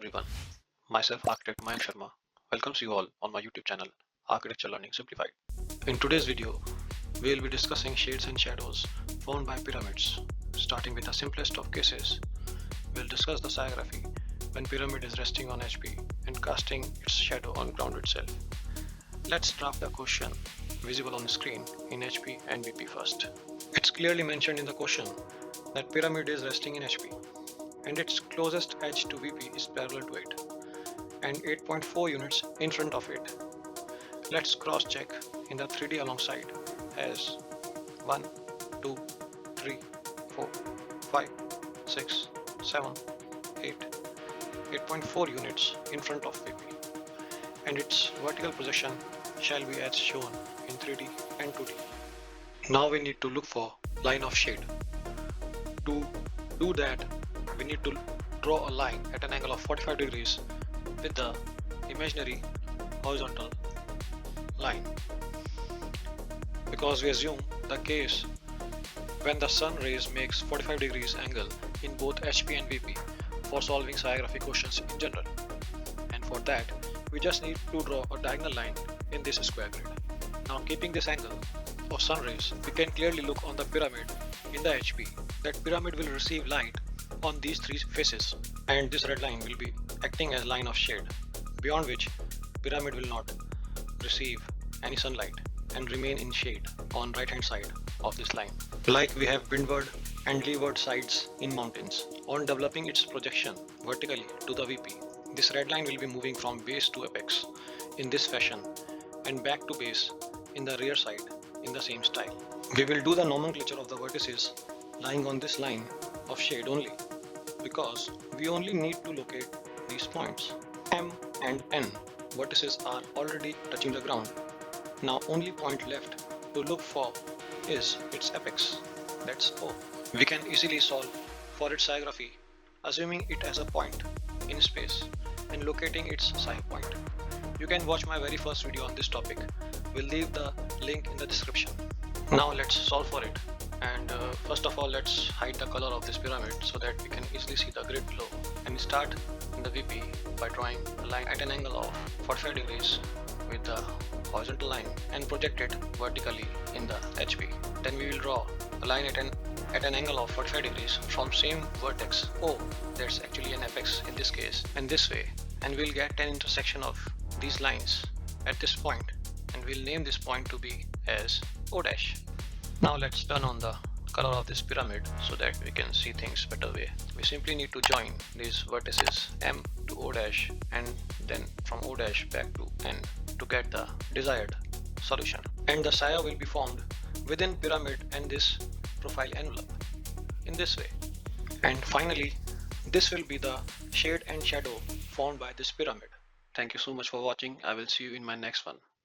everyone, myself architect Mayank Sharma welcomes you all on my YouTube channel Architecture Learning Simplified. In today's video, we will be discussing shades and shadows formed by pyramids. Starting with the simplest of cases, we'll discuss the sciography when pyramid is resting on HP and casting its shadow on ground itself. Let's draft the question visible on the screen in HP and VP first. It's clearly mentioned in the question that pyramid is resting in HP and its closest edge to VP is parallel to it and 8.4 units in front of it. Let's cross check in the 3D alongside as 1, 2, 3, 4, 5, 6, 7, 8, 8.4 units in front of VP and its vertical projection shall be as shown in 3D and 2D. Now we need to look for line of shade. To do that, we need to draw a line at an angle of 45 degrees with the imaginary horizontal line, because we assume the case when the sun rays makes 45 degrees angle in both HP and VP for solving sciography questions in general. And for that, we just need to draw a diagonal line in this square grid. Now, keeping this angle of sun rays, we can clearly look on the pyramid in the HP. That pyramid will receive light on these three faces, and this red line will be acting as line of shade, beyond which pyramid will not receive any sunlight and remain in shade on right hand side of this line. Like we have windward and leeward sides in mountains. On developing its projection vertically to the VP, this red line will be moving from base to apex in this fashion and back to base in the rear side in the same style. We will do the nomenclature of the vertices lying on this line of shade only, because we only need to locate these points. M and N vertices are already touching the ground. Now only point left to look for is its apex, that's O. We can easily solve for its sciography, assuming it as a point in space and locating its psi point. You can watch my very first video on this topic. We'll leave the link in the description. Now let's solve for it. And first of all, let's hide the color of this pyramid so that we can easily see the grid below, and start in the VP by drawing a line at an angle of 45 degrees with the horizontal line and project it vertically in the HP. Then we will draw a line at an angle of 45 degrees from same vertex O, that's actually an apex in this case, and this way, and we'll get an intersection of these lines at this point, and we'll name this point to be as O dash. Now let's turn on the color of this pyramid so that we can see things better way. We simply need to join these vertices M to O dash and then from O dash back to N to get the desired solution. And the Sciography will be formed within pyramid and this profile envelope in this way. And finally, this will be the shade and shadow formed by this pyramid. Thank you so much for watching. I will see you in my next one.